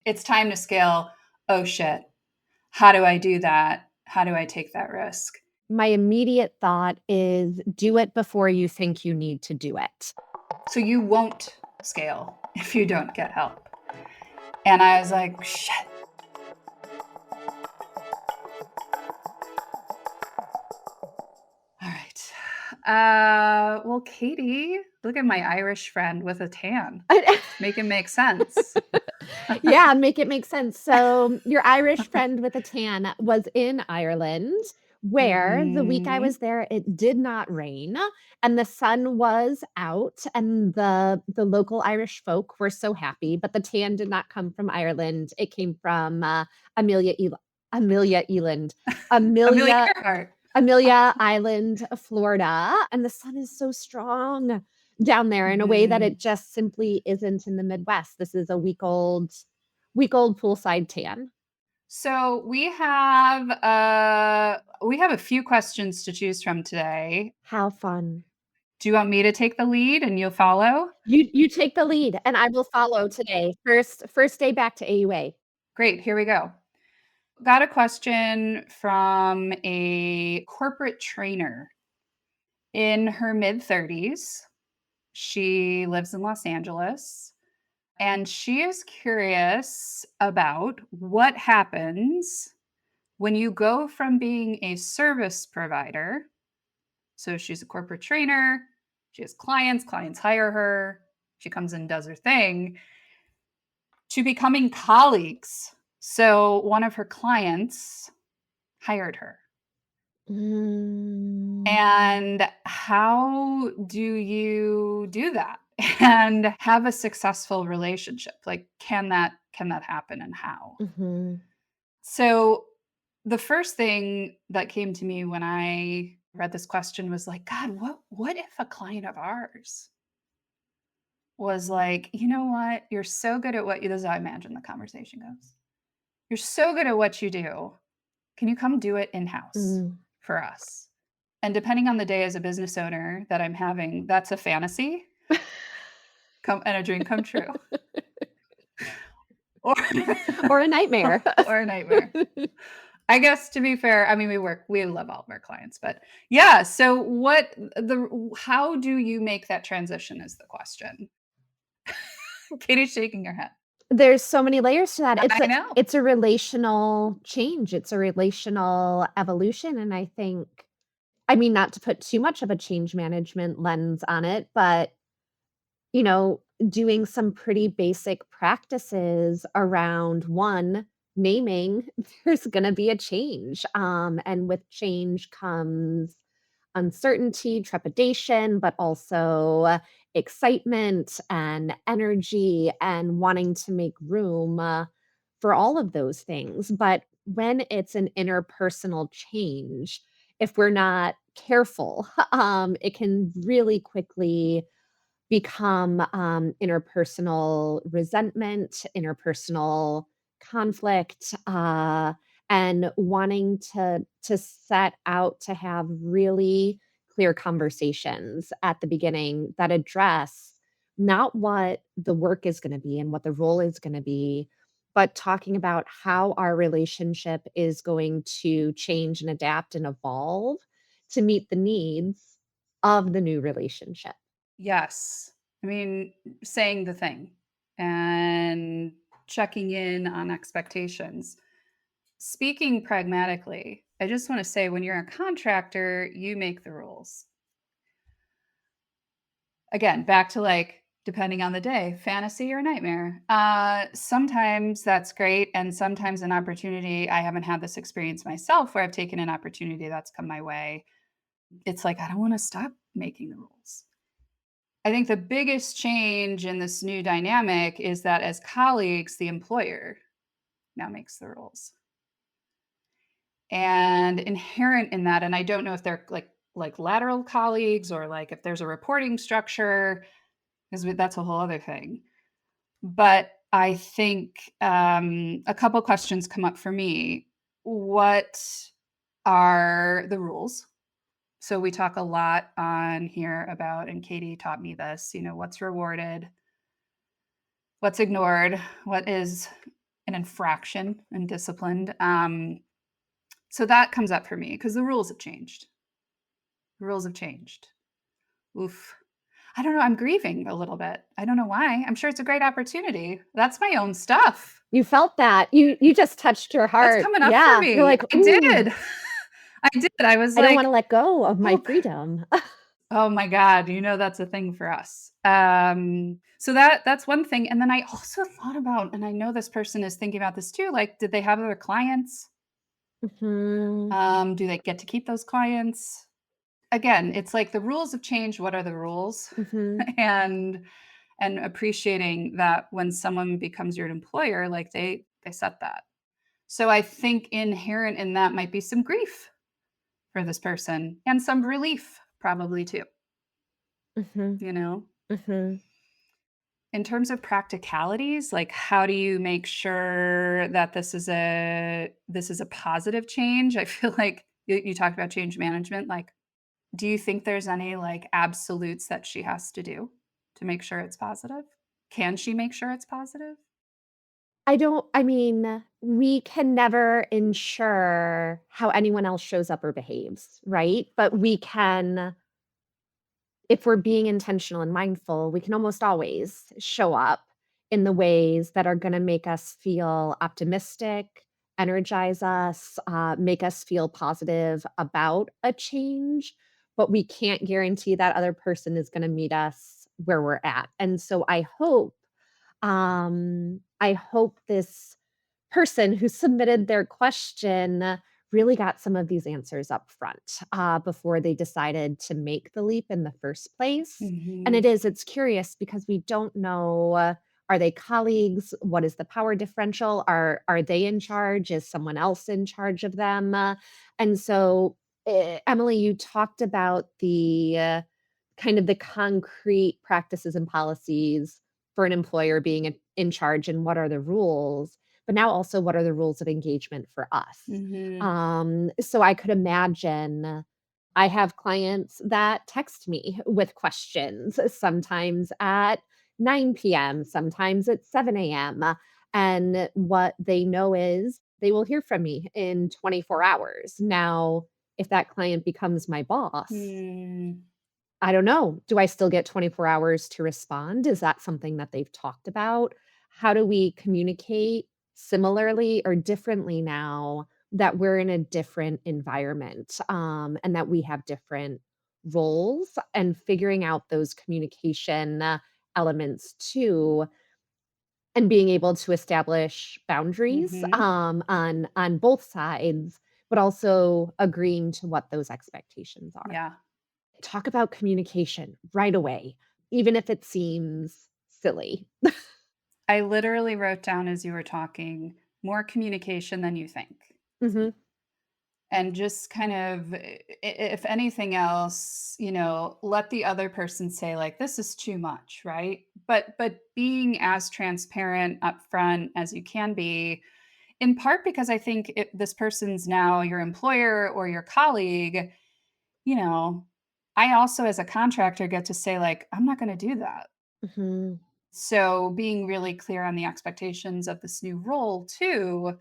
It's time to scale. Oh shit. How do I do that? How do I take that risk? My immediate thought is do it before you think you need to do it. So you won't scale if you don't get help. And I was like, shit. All right. Well, Katie, look at my Irish friend with a tan. Make it make sense. Yeah, make it make sense. So, your Irish friend with a tan was in Ireland, where the week I Mm-hmm. was there, it did not rain and the sun was out, and the local Irish folk were so happy, but the tan did not come from Ireland. It came from Amelia Eel Amelia Eland Amelia Amelia Earhart. Amelia Island, Florida, and the sun is so strong down there in a way that Mm-hmm. it just simply isn't in the Midwest. This is a week-old poolside tan. So we have a few questions to choose from today. How fun. Do you want me to take the lead and you'll follow? You take the lead, and I will follow today. First day back to AUA. Great, here we go. Got a question from a corporate trainer in her mid 30s. She lives in Los Angeles and she is curious about what happens when you go from being a service provider. So she's a corporate trainer, she has clients hire her, she comes and does her thing, to becoming colleagues. So one of her clients hired her. Mm. And how do you do that and have a successful relationship? Like can that happen and how? Mhm. So the first thing that came to me when I read this question was like, God, what if a client of ours was like, you know what? You're so good at what you this is how I imagine the conversation goes. You're so good at what you do. Can you come do it in-house Mm. for us? And depending on the day as a business owner that I'm having, that's a fantasy and a dream come true. Or Or a nightmare. or a nightmare. I guess to be fair, I mean we love all of our clients, but yeah, so how do you make that transition is the question. Katie's shaking her head. There's so many layers to that. I know. It's a relational change. It's a relational evolution, and I think I mean, not to put too much of a change management lens on it, but, you know, doing some pretty basic practices around, 1, naming there's gonna be a change, and with change comes uncertainty, trepidation, but also excitement and energy and wanting to make room, for all of those things. But when it's an interpersonal change, if we're not careful, it can really quickly become interpersonal resentment, interpersonal conflict, and wanting to set out to have really clear conversations at the beginning that address not what the work is going to be and what the role is going to be, but talking about how our relationship is going to change and adapt and evolve to meet the needs of the new relationship. Yes. I mean, saying the thing and checking in on expectations. Speaking pragmatically, I just want to say when you're a contractor, you make the rules. Again, back to like depending on the day, fantasy or nightmare. Sometimes that's great. And sometimes an opportunity, I haven't had this experience myself where I've taken an opportunity that's come my way. It's like, I don't want to stop making the rules. I think the biggest change in this new dynamic is that as colleagues, the employer now makes the rules. And inherent in that, and I don't know if they're like lateral colleagues or like if there's a reporting structure, because that's a whole other thing. But I think a couple questions come up for me. What are the rules? So we talk a lot on here about, and Katie taught me this, what's rewarded, what's ignored, what is an infraction and disciplined. So that comes up for me because the rules have changed. The rules have changed. Oof. I don't know. I'm grieving a little bit. I don't know why. I'm sure it's a great opportunity. That's my own stuff. You felt that. You just touched your That's heart. coming up for Yeah. You're me. like, I "Ooh, did. I did. I was I don't wanna like, let go of my oh, freedom." oh my God, that's a thing for us. So that's one thing. And then I also thought about, and I know this person is thinking about this too, like, did they have other clients? Mhm. Do they get to keep those clients? Again, it's like the rules have changed. What are the rules? Mhm. and and appreciating that when someone becomes your employer, like they set that. So I think inherent in that might be some grief for this person and some relief probably too, Mhm. you know? Mhm. In terms of practicalities, like how do you make sure that this is a positive change? I feel like you talked about change management. Like, do you think there's any like absolutes that she has to do to make sure it's positive? Can she make sure it's positive? I mean, we can never ensure how anyone else shows up or behaves, right? But we can, if we're being intentional and mindful, we can almost always show up in the ways that are gonna make us feel optimistic, energize us, make us feel positive about a change, but we can't guarantee that other person is gonna meet us where we're at. And so I hope this person who submitted their question really got some of these answers up front, before they decided to make the leap in the first place. And Mhm. it's curious because we don't know, are they colleagues? What is the power differential? Are they in charge? Is someone else in charge of them? And so, Emily, you talked about the kind of the concrete practices and policies for an employer being in charge and what are the rules, but now also what are the rules of engagement for us. Mhm. So I could imagine I have clients that text me with questions, sometimes at 9 p.m., sometimes at 7 a.m. And what they know is they will hear from me in 24 hours. Now, if that client becomes my boss, Mm. I don't know. Do I still get 24 hours to respond? Is that something that they've talked about? How do we communicate similarly or differently now that we're in a different environment, and that we have different roles and figuring out those communication elements too, and being able to establish boundaries Mhm. on both sides, but also agreeing to what those expectations are. Yeah. Talk about communication right away, even if it seems silly. I literally wrote down as you were talking, more communication than you think. Mhm, And just kind of, if anything else, let the other person say like, this is too much, right? But being as transparent upfront as you can be, in part because I think this person's now your employer or your colleague, you know, I also as a contractor get to say like, I'm not going to do that. mhm, So being really clear on the expectations of this new role too.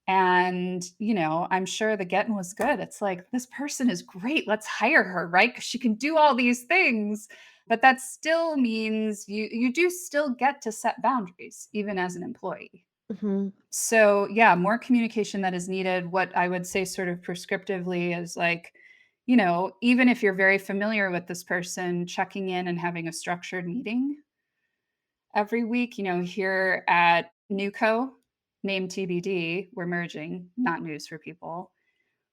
And, I'm sure the getting was good. It's like, this person is great. Let's hire her, right? Because she can do all these things. But that still means you do still get to set boundaries, even as an employee. mhm, So yeah, more communication that is needed. What I would say sort of prescriptively is like, even if you're very familiar with this person, checking in and having a structured meeting every week. Here at Newco, name TBD, we're merging, not news for people.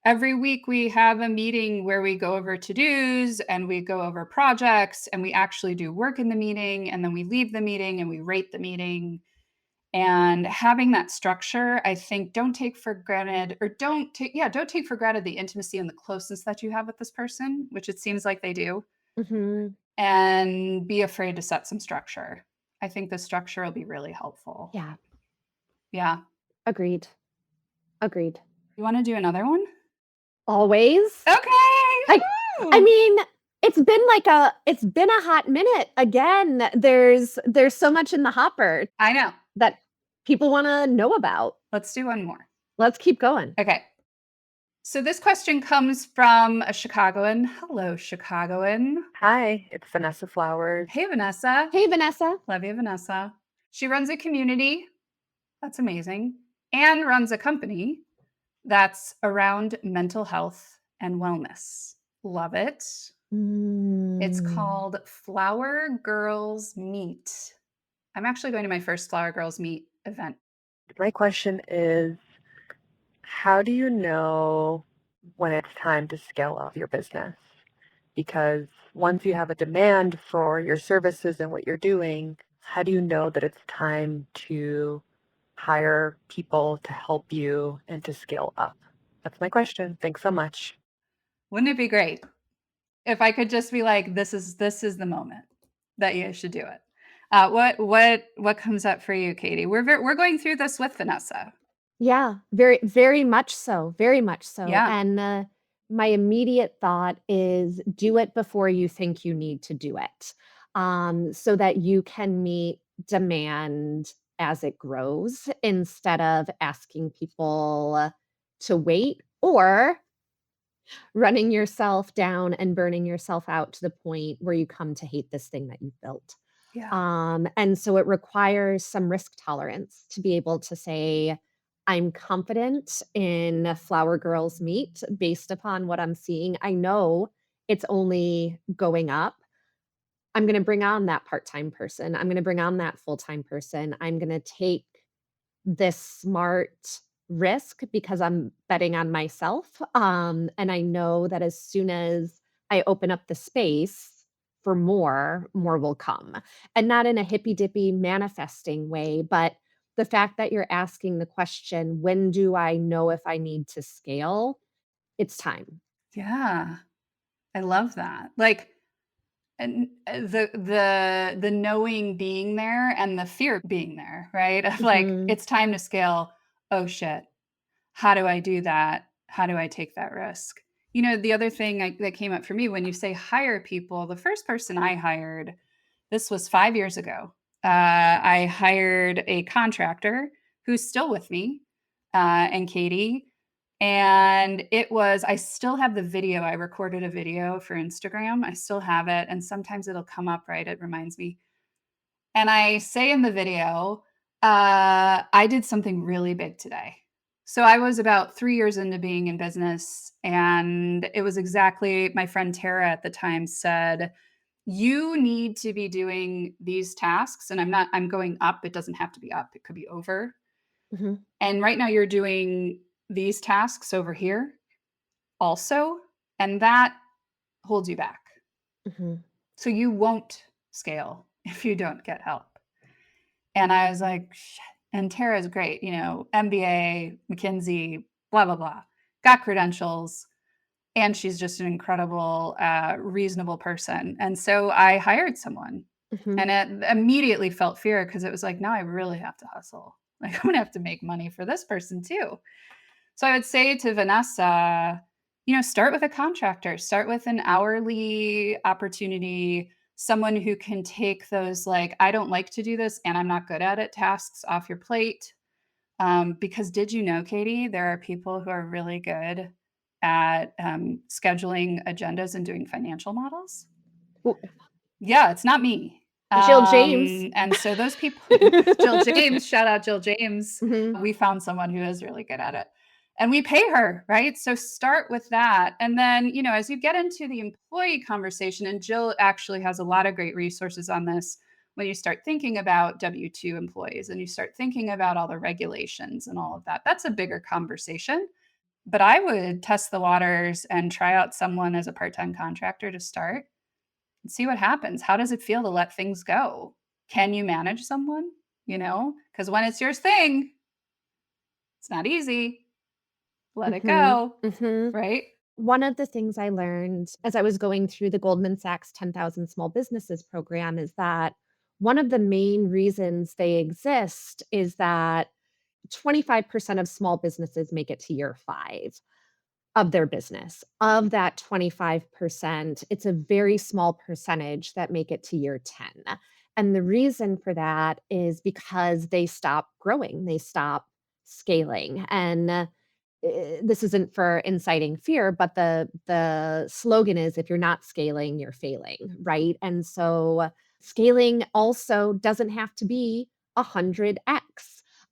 Every week we have a meeting where we go over to-dos and we go over projects and we actually do work in the meeting and then we leave the meeting and we rate the meeting. And having that structure, I think don't take for granted or don't take for granted the intimacy and the closeness that you have with this person, which it seems like they do, mhm. and be afraid to set some structure. I think the structure will be really helpful. Yeah, Yeah. agreed, agreed. You wanna do another one? Always. Okay, Like, I woo! mean, it's been a hot minute. Again, there's so much in the hopper I know. that people wanna know about. Let's do one more. Let's keep going. Okay. So this question comes from a Chicagoan. Hello, Chicagoan. Hi, it's Vanessa Flowers. Hey, Vanessa. Hey, Vanessa. Love you, Vanessa. She runs a community. That's amazing. And runs a company that's around mental health and wellness. Love it. It's Mm. called Flower Girls Meet. I'm actually going to my first Flower Girls Meet event. My question is, how do you know when it's time to scale up your business? Because once you have a demand for your services and what you're doing, how do you know that it's time to hire people to help you and to scale up? That's my question. Thanks so much. Wouldn't it be great if I could just be like, this is the moment that you should do it. What comes up for you, Katie? We're going through this with Vanessa. Yeah, very, very much so, very much so, Yeah, and, my immediate thought is do it before you think you need to do it, so that you can meet demand as it grows instead of asking people to wait or running yourself down and burning yourself out to the point where you come to hate this thing that you've built. yeah, And so it requires some risk tolerance to be able to say, I'm confident in Flower Girls Meet based upon what I'm seeing. I know it's only going up. I'm going to bring on that part time person. I'm going to bring on that full time person. I'm going to take this smart risk because I'm betting on myself. And I know that as soon as I open up the space for more, more will come. And not in a hippy dippy manifesting way, but the fact that you're asking the question, when do I know if I need to scale? It's time. yeah. I love that. Like, and the knowing being there and the fear being there, right? Of like, Mhm, it's time to scale. Oh shit. How do I do that? How do I take that risk? The other thing that came up for me when you say hire people, the first person I hired, this was 5 years ago. I hired a contractor who's still with me, and Katie. And I still have the video. I recorded a video for Instagram. I still have it. And sometimes it'll come up, right? It reminds me. And I say in the video, I did something really big today. So I was about 3 years into being in business. And it was exactly my friend Tara at the time said, you need to be doing these tasks. And I'm going up. It doesn't have to be up, it could be over. mhm, And right now you're doing these tasks over here also. And that holds you back. mhm, So you won't scale if you don't get help. And I was like, shit. And Tara's great, MBA, McKinsey, blah, blah, blah, got credentials. And she's just an incredible, reasonable person. And so I hired someone mhm, and it immediately felt fear because it was like, now I really have to hustle. Like, I'm going to have to make money for this person too. So I would say to Vanessa, start with a contractor, start with an hourly opportunity, someone who can take those, like, I don't like to do this and I'm not good at it tasks off your plate. Because did you know, Katie, there are people who are really good at scheduling agendas and doing financial models? Ooh, Yeah, it's not me. Jill James. And so those people, Jill James, shout out Jill James. Mhm, We found someone who is really good at it. And we pay her, right? So start with that. And then, as you get into the employee conversation, and Jill actually has a lot of great resources on this when you start thinking about W 2 employees and you start thinking about all the regulations and all of that. That's a bigger conversation. But I would test the waters and try out someone as a part time contractor to start and see what happens. How does it feel to let things go? Can you manage someone? Because when it's your thing, it's not easy. Let it mhm, go, mhm. right? One of the things I learned as I was going through the Goldman Sachs 10,000 Small Businesses program is that one of the main reasons they exist is that 25% of small businesses make it to year 5 of their business. Of that 25%, it's a very small percentage that make it to year 10. And the reason for that is because they stop growing, they stop scaling. And this isn't for inciting fear, but the slogan is if you're not scaling, you're failing, right? And so scaling also doesn't have to be 100x.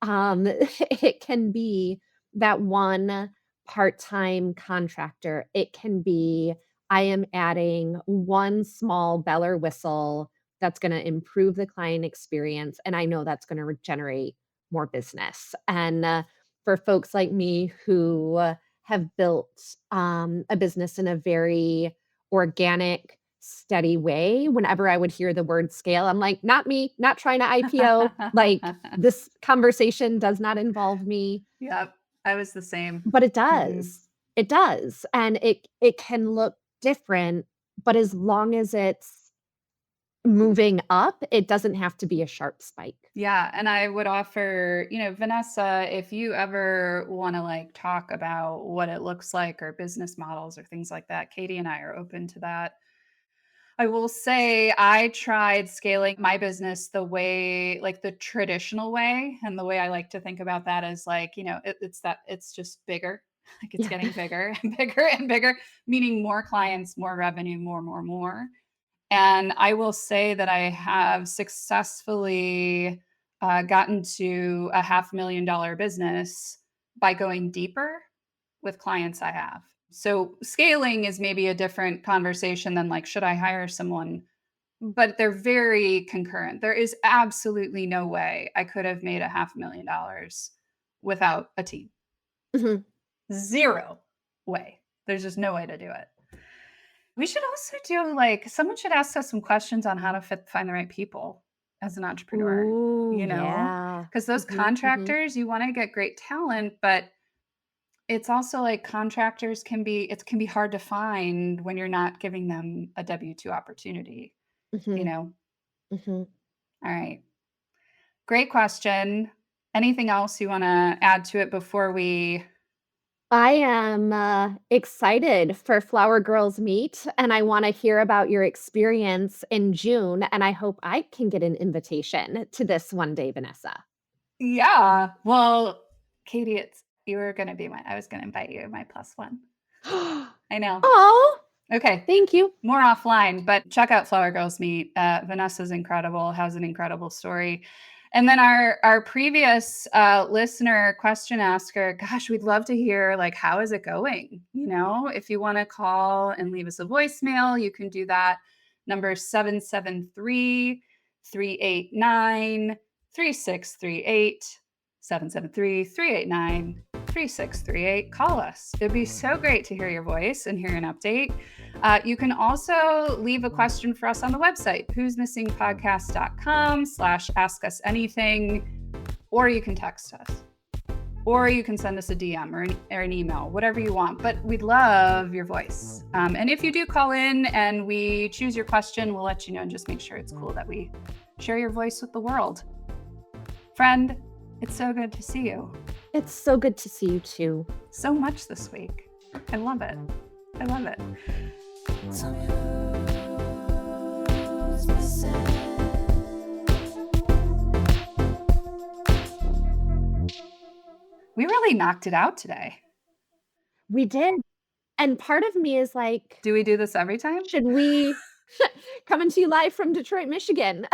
It can be that one part-time contractor. It can be I am adding one small bell or whistle that's going to improve the client experience, and I know that's going to generate more business. And for folks like me who have built a business in a very organic, steady way, whenever I would hear the word scale, I'm like, not me, not trying to IPO. Like, this conversation does not involve me. Yep, I was the same. But it Mhm. does. It does. And it can look different, but as long as it's moving up, it doesn't have to be a sharp spike. Yeah, and I would offer, Vanessa, if you ever wanna, like, talk about what it looks like or business models or things like that, Katie and I are open to that. I will say I tried scaling my business the way like, the traditional way, and the way I like to think about that is, like, it's just bigger. Like, it's Yeah. getting bigger and bigger and bigger, meaning more clients, more revenue, more, more, more. And I will say that I have successfully, gotten to a $500,000 business by going deeper with clients I have. So scaling is maybe a different conversation than like, should I hire someone? But they're very concurrent. There is absolutely no way I could have made a $500,000 without a team. Mhm. Zero way. There's just no way to do it. We should also do like someone should ask us some questions on how to find the right people as an entrepreneur, Ooh, yeah. because those Mhm, mhm, contractors, you want to get great talent, but it's also like contractors can be hard to find when you're not giving them a W-2 opportunity, you mhm, know? mhm. All right. Great question. Anything else you want to add to it before we I am, excited for Flower Girls Meet, and I wanna hear about your experience in June, and I hope I can get an invitation to this one day, Vanessa. Yeah. Well, Katie, it's you were going to be I was going to invite you my plus one. I know. Oh, Okay. thank you. More offline, but check out Flower Girls Meet. Vanessa's incredible, has an incredible story. And then our previous listener question asker, gosh, we'd love to hear like how is it going? If you want to call and leave us a voicemail, you can do that. Number 773-389-3638. 773-389-3638. Call us. It'd be so great to hear your voice and hear an update. You can also leave a question for us on the website, who'smissingpodcast.com/ask us anything, or you can text us, or you can send us a DM or an email, whatever you want. But we'd love your voice. And if you do call in and we choose your question, we'll let you know and just make sure it's cool that we share your voice with the world. Friend, it's so good to see you. It's so good to see you too. So much this week. I love it. I love it. We really knocked it out today. We did, and part of me is like, Do we do this every time? should we coming to you live from Detroit, Michigan.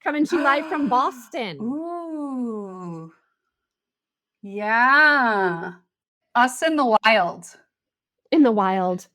Coming to you live from Boston. Ooh. Yeah. Us in the wild. In the wild.